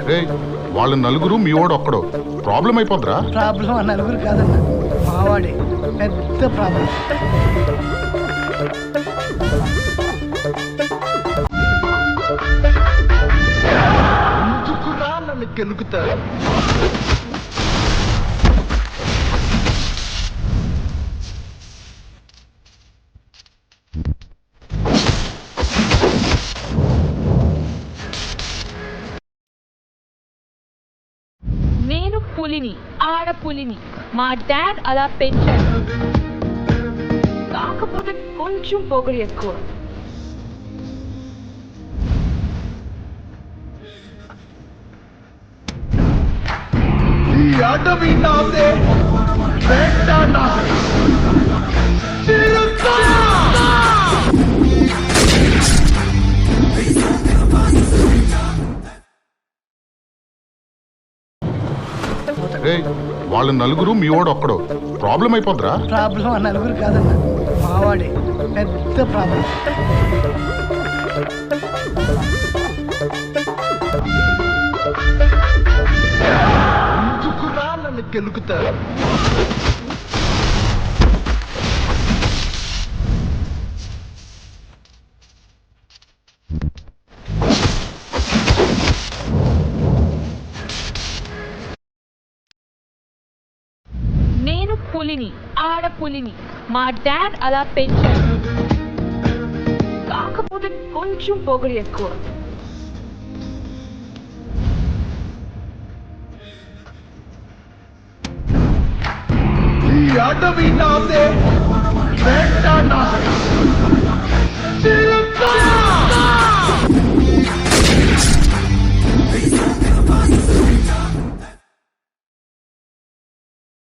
రేయ్, వాళ్ళ నలుగురు మీ వాడు ఒక్కడు ప్రాబ్లం అయిపోద్రా. ప్రాబ్లం ఆ నలుగురు కాదన్న, మావాడే పెద్ద ప్రాబ్లం. ఎందుకురా నన్ను కెలుకుతారు? నేను పులిని, ఆడపులిని. మా డాడ్ అలా పెంచాడు, కాకపోతే కొంచెం పొగరు ఎక్కువ. ఈ అడవి నాదే, వేట నాదే. తిరుగుతున్నా! రేయ్, వాళ్ళ నలుగురు మీ వాడు ఒక్కడు ప్రాబ్లం అయిపోద్రా. ప్రాబ్లం ఆ నలుగురు కాదన్న, మావాడే పెద్ద ప్రాబ్లం. ఎందుకురా నన్ను కెలుకుతారు? నేను పులిని, ఆడపులిని. మా డాడ్ అలా పెంచాడు, కాకపోతే కొంచెం పొగరు ఎక్కువ. ఈ అడవి నాదే, వేట నాదే.